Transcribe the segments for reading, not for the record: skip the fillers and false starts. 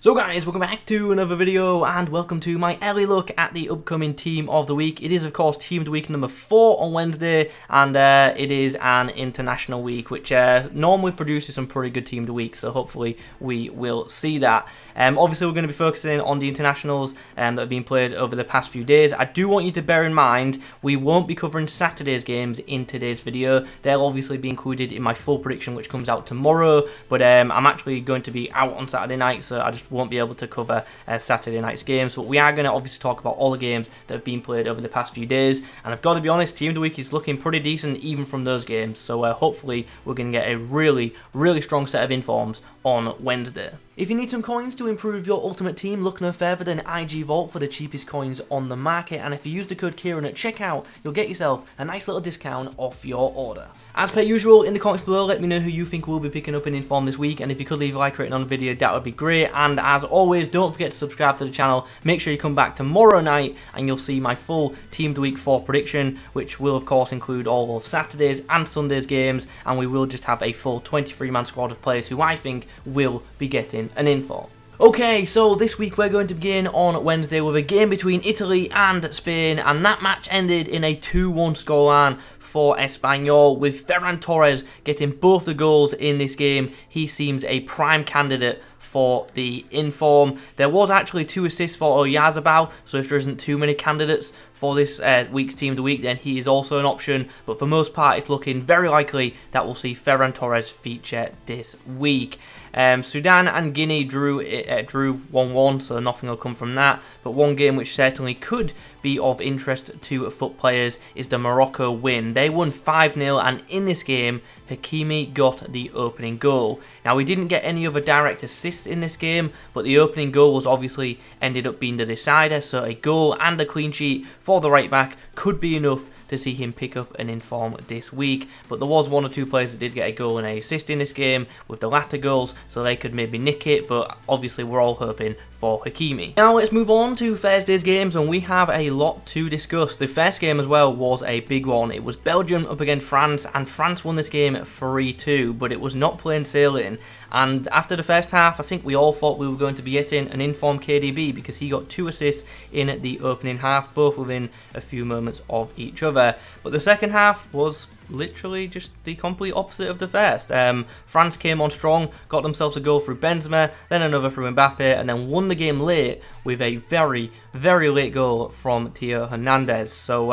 So guys, welcome back to another video and welcome to my early look at the upcoming Team of the Week. It is of course Team of the Week number 4 on Wednesday, and it is an international week which normally produces some pretty good Team of the Week, so hopefully we will see that. Obviously we're going to be focusing on the internationals that have been played over the past few days. I do want you to bear in mind we won't be covering Saturday's games in today's video. They'll obviously be included in my full prediction which comes out tomorrow, but I'm actually going to be out on Saturday night, so I just won't be able to cover Saturday night's games. But we are going to obviously talk about all the games that have been played over the past few days, and I've got to be honest, Team of the Week is looking pretty decent even from those games, so hopefully we're going to get a really strong set of informs on Wednesday. If you need some coins to improve your ultimate team, look no further than IG Vault for the cheapest coins on the market, and if you use the code Kieran at checkout, you'll get yourself a nice little discount off your order. As per usual, in the comments below, let me know who you think will be picking up an inform this week, and if you could leave a like rating on the video, that would be great. And as always, don't forget to subscribe to the channel. Make sure you come back tomorrow night and you'll see my full Team of the Week 4 prediction, which will of course include all of Saturday's and Sunday's games, and we will just have a full 23-man squad of players who I think will be getting an inform. Okay, so this week we're going to begin on Wednesday with a game between Italy and Spain, and that match ended in a 2-1 scoreline for Espanyol, with Ferran Torres getting both the goals in this game. He seems a prime candidate for the inform. There was actually 2 assists for Oyarzabal, so if there isn't too many candidates for this week's Team of the Week, then he is also an option, but for most part it's looking very likely that we'll see Ferran Torres feature this week. Sudan and Guinea drew 1-1, so nothing will come from that, but one game which certainly could be of interest to FUT players is the Morocco win. They won 5-0, and in this game Hakimi got the opening goal. Now, we didn't get any other direct assists in this game, but the opening goal was obviously ended up being the decider, so a goal and a clean sheet for the right back could be enough to see him pick up an inform this week. But there was 1 or 2 players that did get a goal and an assist in this game with the latter goals, so they could maybe nick it, but obviously we're all hoping for Hakimi. Now let's move on to Thursday's games, and we have a lot to discuss. The first game as well was a big one. It was Belgium up against France, and France won this game 3-2, but it was not plain sailing. And after the first half, I think we all thought we were going to be getting an informed KDB because he got 2 assists in the opening half, both within a few moments of each other. But the second half was literally just the complete opposite of the first. France came on strong, got themselves a goal through Benzema, then another through Mbappe, and then won the game late with a very late goal from Theo Hernandez. So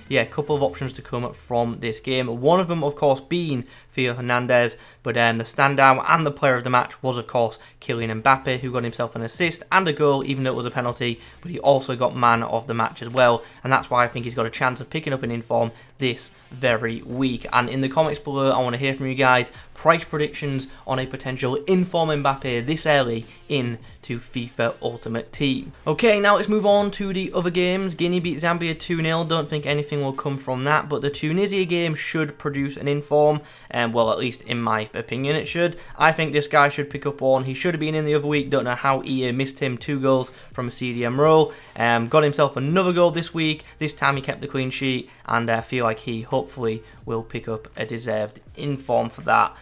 yeah, a couple of options to come from this game. One of them, of course, being Theo Hernandez, but the standout and the player of the match was, of course, Kylian Mbappe, who got himself an assist and a goal, even though it was a penalty, but he also got man of the match as well, and that's why I think he's got a chance of picking up an inform this very week. And in the comments below, I want to hear from you guys price predictions on a potential inform Mbappe this early into FIFA Ultimate Team. Okay, now let's move on to the other games. Guinea beat Zambia 2-0. Don't think anything will come from that, but the Tunisia game should produce an inform, well, at least in my opinion it should. I think this guy should pick up one. He should have been in the other week. Don't know how EA missed him. 2 goals from a CDM role. Got himself another goal this week. This time he kept the clean sheet, and I feel like he hopefully will pick up a deserved inform for that.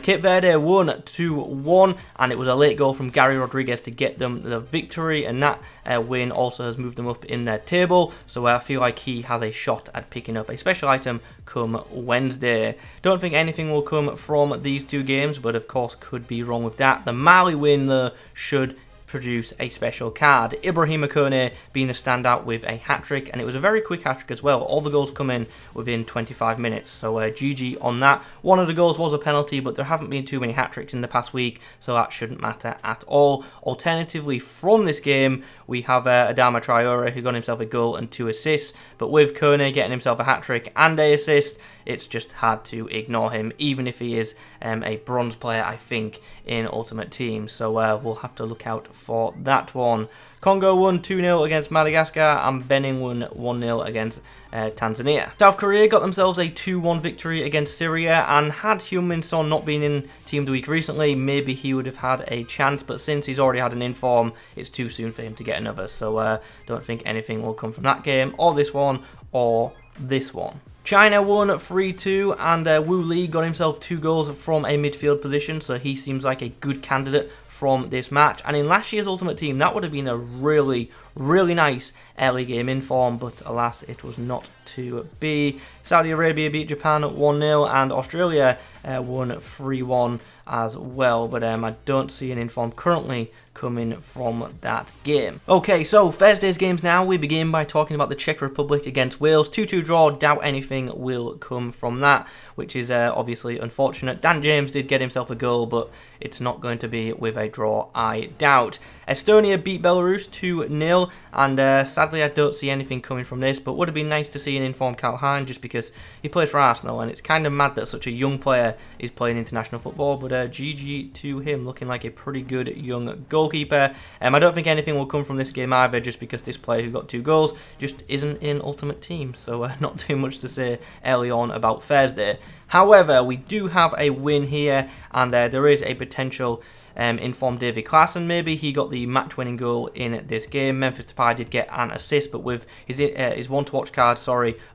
Cape Verde won 2-1, and it was a late goal from Gary Rodriguez to get them the victory, and that win also has moved them up in their table, so I feel like he has a shot at picking up a special item come Wednesday. Don't think anything will come from these 2 games, but of course could be wrong with that. The Mali win though should produce a special card. Ibrahima Kone being a standout with a hat-trick, and it was a very quick hat-trick as well. All the goals come in within 25 minutes, so GG on that. One of the goals was a penalty, but there haven't been too many hat-tricks in the past week, so that shouldn't matter at all. Alternatively, from this game, we have Adama Traore, who got himself a goal and 2 assists, but with Kone getting himself a hat-trick and a assist, it's just hard to ignore him, even if he is a bronze player, I think, in Ultimate Team, so we'll have to look out for that one. Congo won 2-0 against Madagascar, and Benin won 1-0 against Tanzania. South Korea got themselves a 2-1 victory against Syria, and had Heung-min Son not been in Team of the Week recently, maybe he would have had a chance, but since he's already had an inform, it's too soon for him to get another, so don't think anything will come from that game, or this one, or this one. China won 3-2, and Wu Li got himself 2 goals from a midfield position, so he seems like a good candidate from this match. And in last year's Ultimate Team, that would have been a really nice early game inform, but alas, it was not to be. Saudi Arabia beat Japan 1-0, and Australia won 3-1 as well, but I don't see an inform currently coming from that game. Okay, so Thursday's games now. We begin by talking about the Czech Republic against Wales. 2-2 draw. Doubt anything will come from that, which is obviously unfortunate. Dan James did get himself a goal, but it's not going to be with a draw, I doubt. Estonia beat Belarus 2-0, and sadly I don't see anything coming from this, but would have been nice to see an informed Kalhan just because he plays for Arsenal, and it's kind of mad that such a young player is playing international football, but GG to him, looking like a pretty good young goalkeeper. I don't think anything will come from this game either, just because this player who got 2 goals just isn't in Ultimate Team, so not too much to say early on about Thursday. However, we do have a win here, and there is a potential informed David Klaassen. Maybe he got the match-winning goal in this game. Memphis Depay did get an assist, but with his one-to-watch card,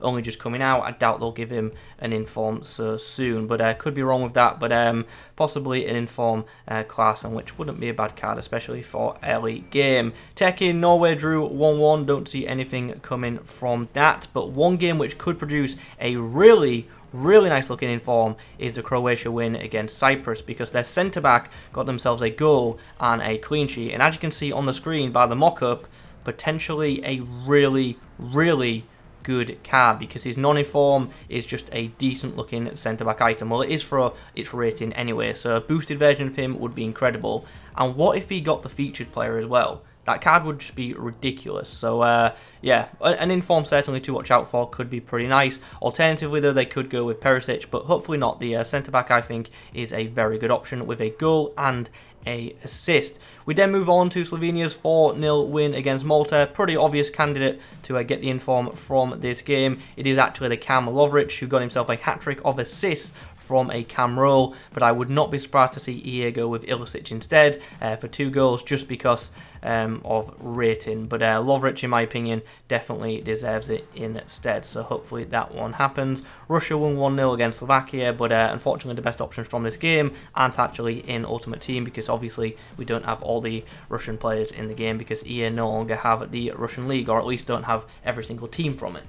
only just coming out, I doubt they'll give him an inform so soon. But could be wrong with that. But possibly an inform Klaassen, which wouldn't be a bad card, especially for early game. Tekin, Norway drew 1-1. Don't see anything coming from that. But one game which could produce a really nice looking inform is the Croatia win against Cyprus, because their centre-back got themselves a goal and a clean sheet. And as you can see on the screen by the mock-up, potentially a really good card, because his non-inform is just a decent looking centre-back item. Well, it is for its rating anyway, so a boosted version of him would be incredible. And what if he got the featured player as well? That card would just be ridiculous. So, yeah, an inform certainly to watch out for. Could be pretty nice. Alternatively, though, they could go with Perisic, but hopefully not. The centre-back, I think, is a very good option with a goal and a assist. We then move on to Slovenia's 4-0 win against Malta. Pretty obvious candidate to get the inform from this game. It is actually the Cam Lovric, who got himself a hat-trick of assists from a cam roll, but I would not be surprised to see EA go with Ilicic instead for 2 goals, just because of rating. But Lovric, in my opinion, definitely deserves it instead, so hopefully that one happens. Russia won 1-0 against Slovakia, but unfortunately the best options from this game aren't actually in Ultimate Team, because obviously we don't have all the Russian players in the game, because EA no longer have the Russian League, or at least don't have every single team from it.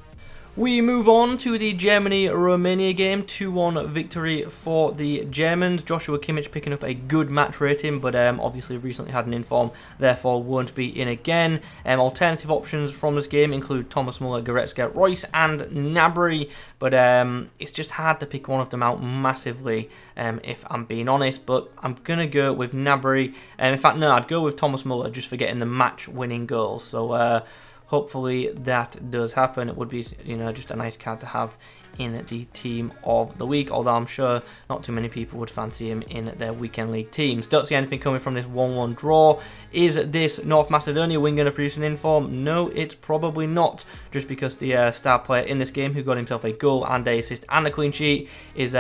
We move on to the Germany-Romania game, 2-1 victory for the Germans. Joshua Kimmich picking up a good match rating, but obviously recently had an inform, therefore won't be in again. Alternative options from this game include Thomas Muller, Goretzka, Royce and Gnabry, but it's just hard to pick one of them out massively, if I'm being honest, but I'm going to go with Gnabry. In fact, no, I'd go with Thomas Muller just for getting the match-winning goal, so hopefully that does happen. It would be, just a nice card to have in the team of the week, although I'm sure not too many people would fancy him in their weekend league teams. Don't see anything coming from this 1-1 draw. Is this North Macedonia win going to produce an inform? No, it's probably not, just because the star player in this game, who got himself a goal and a assist and a clean sheet, is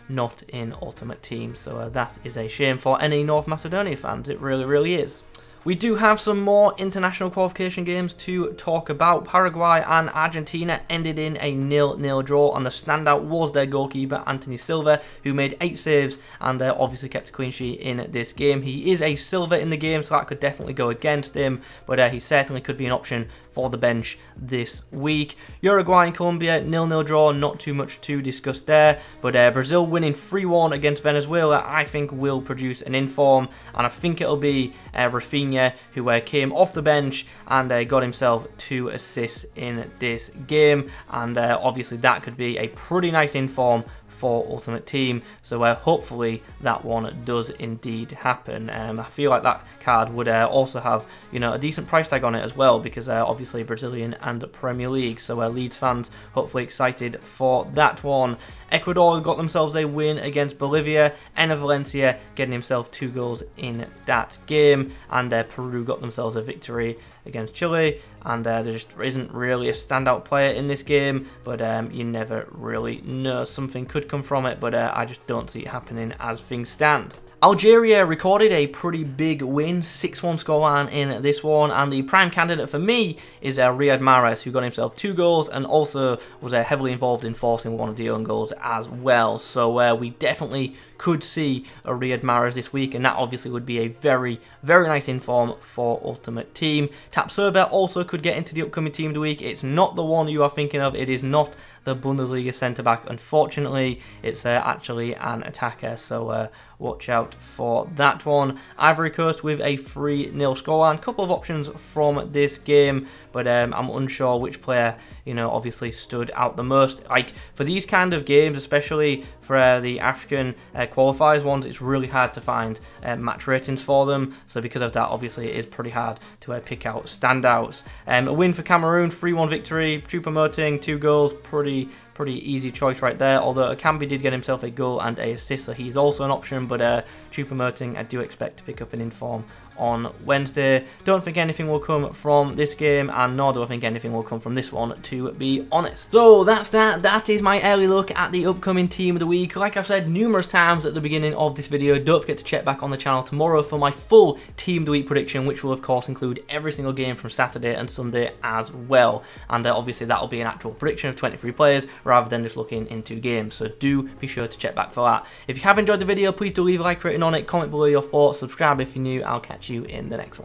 not in Ultimate Team, so that is a shame for any North Macedonia fans. It really is. We do have some more international qualification games to talk about. Paraguay and Argentina ended in a 0-0 draw, and the standout was their goalkeeper, Anthony Silva, who made 8 saves and obviously kept a clean sheet in this game. He is a silver in the game, so that could definitely go against him, but he certainly could be an option for the bench this week. Uruguay and Colombia, 0-0 draw, not too much to discuss there, but Brazil winning 3-1 against Venezuela, I think will produce an inform, and I think it'll be Rafinha, who came off the bench and got himself 2 assists in this game, and obviously that could be a pretty nice inform for Ultimate Team, so hopefully that one does indeed happen. I feel like that card would also have a decent price tag on it as well, because obviously Brazilian and Premier League, so Leeds fans hopefully excited for that one. Ecuador got themselves a win against Bolivia, Enner Valencia getting himself 2 goals in that game, and Peru got themselves a victory against Chile, and there just isn't really a standout player in this game, but you never really know. Something could come from it, but I just don't see it happening as things stand. Algeria recorded a pretty big win, 6-1 scoreline in this one, and the prime candidate for me is Riyad Mahrez, who got himself 2 goals and also was heavily involved in forcing one of the own goals as well. So we definitely could see a Riyad Mahrez this week, and that obviously would be a very, very nice inform for Ultimate Team. Totw also could get into the upcoming Team of the Week. It's not the one you are thinking of. It is not the Bundesliga centre-back, unfortunately. It's actually an attacker, so watch out for that one. Ivory Coast with a 3-0 scoreline. Couple of options from this game, but I'm unsure which player, obviously stood out the most. Like, for these kind of games, especially for the African qualifiers ones, it's really hard to find match ratings for them. So because of that, obviously, it is pretty hard to pick out standouts. A win for Cameroon, 3-1 victory. Choupo-Moting, 2 goals, pretty easy choice right there, although Akambi did get himself a goal and a assist, so he's also an option, but Choupo-Moting I do expect to pick up an inform on Wednesday. Don't think anything will come from this game, and nor do I think anything will come from this one, to be honest. So that's that. That is my early look at the upcoming Team of the Week. Like I've said numerous times at the beginning of this video, don't forget to check back on the channel tomorrow for my full Team of the Week prediction, which will of course include every single game from Saturday and Sunday as well. And obviously that will be an actual prediction of 23 players rather than just looking into games. So do be sure to check back for that. If you have enjoyed the video, please do leave a like rating on it, comment below your thoughts, subscribe if you're new. I'll catch you in the next one.